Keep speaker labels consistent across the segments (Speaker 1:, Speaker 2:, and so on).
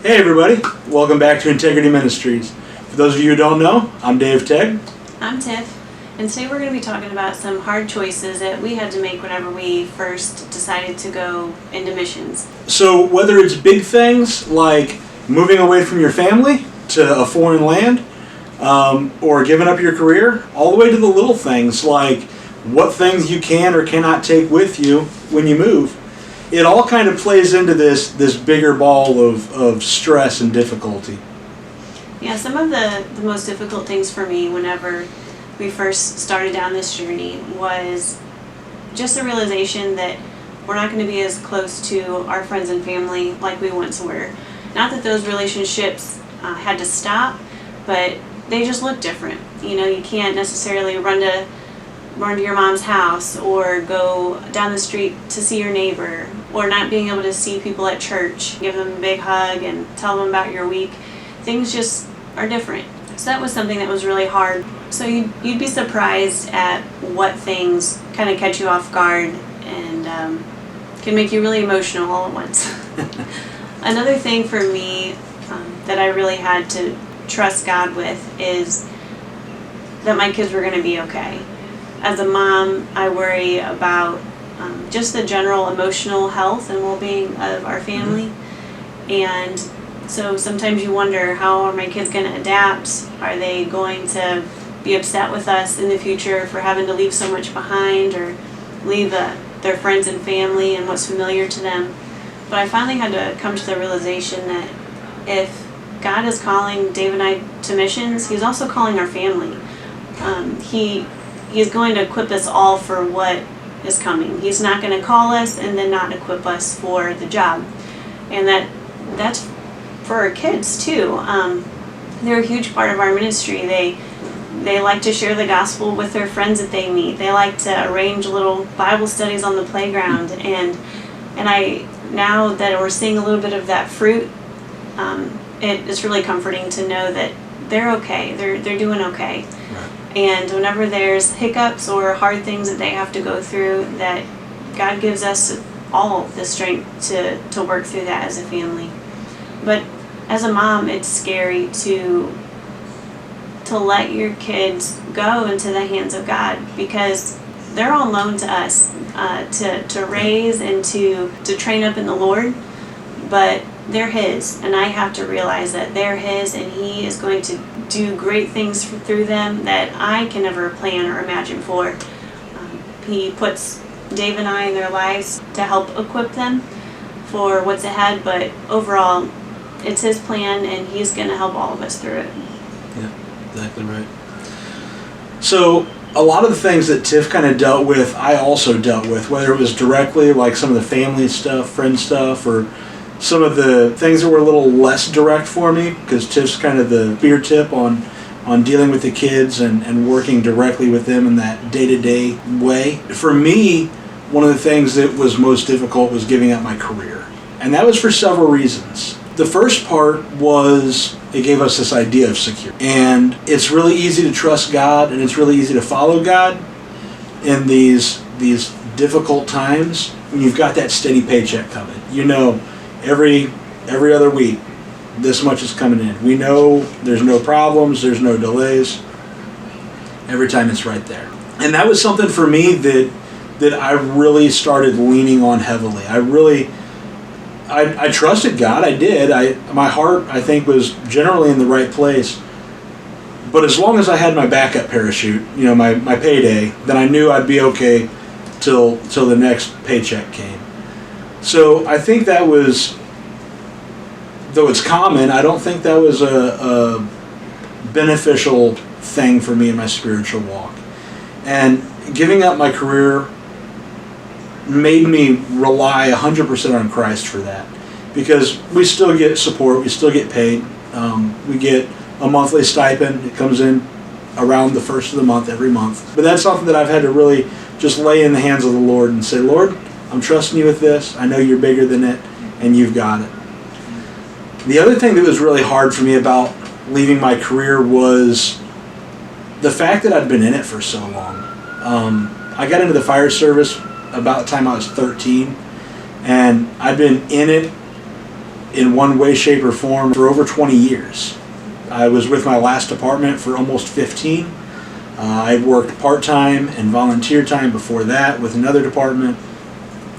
Speaker 1: Hey everybody, welcome back to Integrity Ministries. For those of you who don't know, I'm Dave Tegg.
Speaker 2: I'm Tiff, and today we're going to be talking about some hard choices that we had to make whenever we first decided to go into missions.
Speaker 1: So whether it's big things like moving away from your family to a foreign land, or giving up your career, all the way to the little things like what things you can or cannot take with you when you move, it all kind of plays into this bigger ball of stress and difficulty.
Speaker 2: Yeah, some of the most difficult things for me whenever we first started down this journey was just the realization that we're not going to be as close to our friends and family like we once were. Not that those relationships had to stop, but they just look different. You know, you can't necessarily run to your mom's house or go down the street to see your neighbor, or not being able to see people at church, give them a big hug and tell them about your week. Things just are different. So that was something that was really hard. So you'd be surprised at what things kind of catch you off guard and can make you really emotional all at once. Another thing for me that I really had to trust God with is that my kids were going to be okay. As a mom, I worry about just the general emotional health and well-being of our family. And so sometimes you wonder, how are my kids going to adapt? Are they going to be upset with us in the future for having to leave so much behind, or leave their friends and family and what's familiar to them? But I finally had to come to the realization that if God is calling Dave and I to missions, He's also calling our family. He's going to equip us all for what is coming. He's not going to call us and then not equip us for the job. And that's for our kids too. They're a huge part of our ministry. They like to share the gospel with their friends that they meet. They like to arrange little Bible studies on the playground. And I, now that we're seeing a little bit of that fruit, it's really comforting to know that they're okay. They're doing okay. Right. And whenever there's hiccups or hard things that they have to go through, that God gives us all the strength to work through that as a family. But as a mom, it's scary to let your kids go into the hands of God, because they're on loan to us to raise and to train up in the Lord. But they're His, and I have to realize that they're His, and He is going to do great things through them that I can never plan or imagine for. He puts Dave and I in their lives to help equip them for what's ahead, but overall, it's His plan, and He's going to help all of us through it.
Speaker 1: Yeah, exactly right. So a lot of the things that Tiff kind of dealt with, I also dealt with, whether it was directly, like some of the family stuff, friend stuff, or some of the things that were a little less direct for me, because Tiff's kind of the spear tip on dealing with the kids and working directly with them in that day-to-day way. For me, one of the things that was most difficult was giving up my career. And that was for several reasons. The first part was it gave us this idea of security. And it's really easy to trust God, and it's really easy to follow God in these difficult times when you've got that steady paycheck coming. You know, every other week, this much is coming in. We know there's no problems, there's no delays. Every time it's right there. And that was something for me that I really started leaning on heavily. I trusted God, I did. My heart, I think, was generally in the right place. But as long as I had my backup parachute, you know, my payday, then I knew I'd be okay till the next paycheck came. So I think that was, though it's common, I don't think that was a beneficial thing for me in my spiritual walk. And giving up my career made me rely 100% on Christ for that, because we still get support, we still get paid. We get a monthly stipend. It comes in around the first of the month every month. But that's something that I've had to really just lay in the hands of the Lord and say, Lord, I'm trusting you with this. I know you're bigger than it, and you've got it. The other thing that was really hard for me about leaving my career was the fact that I'd been in it for so long. I got into the fire service about the time I was 13, and I'd been in it in one way, shape, or form for over 20 years. I was with my last department for almost 15. I've worked part-time and volunteer time before that with another department.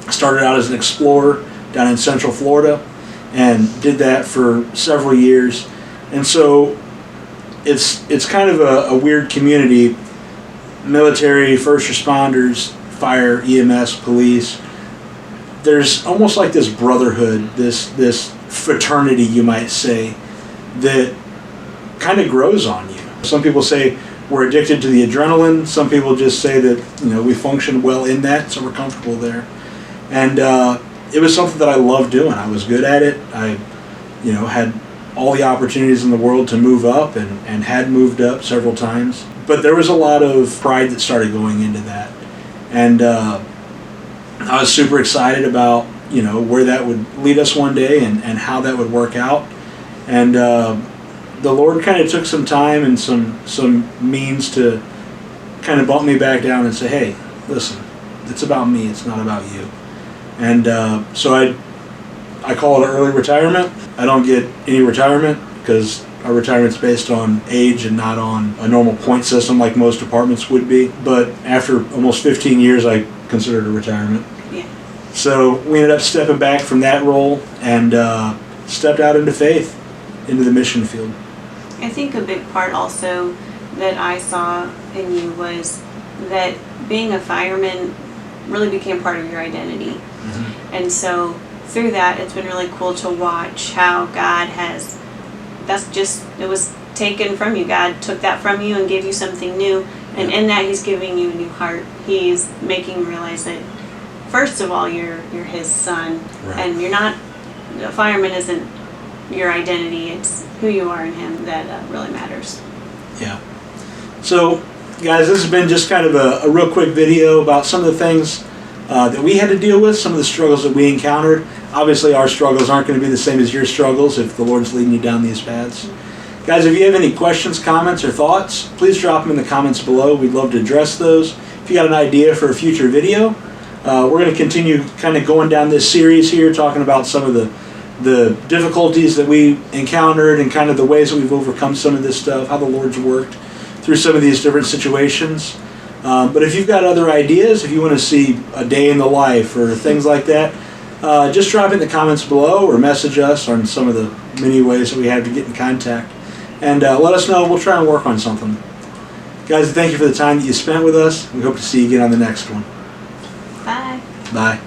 Speaker 1: I started out as an explorer down in Central Florida and did that for several years. And so it's kind of a weird community. Military, first responders, fire, EMS, police. There's almost like this brotherhood, this fraternity, you might say, that kind of grows on you. Some people say we're addicted to the adrenaline. Some people just say that we function well in that, so we're comfortable there. And it was something that I loved doing. I was good at it. I had all the opportunities in the world to move up and had moved up several times. But there was a lot of pride that started going into that. And I was super excited about where that would lead us one day and how that would work out. And the Lord kind of took some time and some means to kind of bump me back down and say, hey, listen, it's about me, it's not about you. And so I call it an early retirement. I don't get any retirement because our retirement's based on age and not on a normal point system like most departments would be. But after almost 15 years, I consider it a retirement.
Speaker 2: Yeah.
Speaker 1: So we ended up stepping back from that role and stepped out into faith, into the mission field.
Speaker 2: I think a big part also that I saw in you was that being a fireman really became part of your identity. Mm-hmm. And so through that, it's been really cool to watch how God has, it was taken from you. God took that from you and gave you something new. And in that, He's giving you a new heart. He's making you realize that, first of all, you're His son. Right. And you're not, a fireman isn't your identity. It's who you are in Him that really matters. Yeah.
Speaker 1: So, guys, this has been just kind of a real quick video about some of the things that we had to deal with, some of the struggles that we encountered. Obviously, our struggles aren't going to be the same as your struggles if the Lord's leading you down these paths. Guys, if you have any questions, comments, or thoughts, please drop them in the comments below. We'd love to address those. If you got an idea for a future video, we're going to continue kind of going down this series here, talking about some of the difficulties that we encountered and kind of the ways that we've overcome some of this stuff, how the Lord's worked through some of these different situations. But if you've got other ideas, if you want to see a day in the life or things like that, just drop it in the comments below or message us on some of the many ways that we have to get in contact. And let us know. We'll try and work on something. Guys, thank you for the time that you spent with us. We hope to see you again on the next one.
Speaker 2: Bye.
Speaker 1: Bye.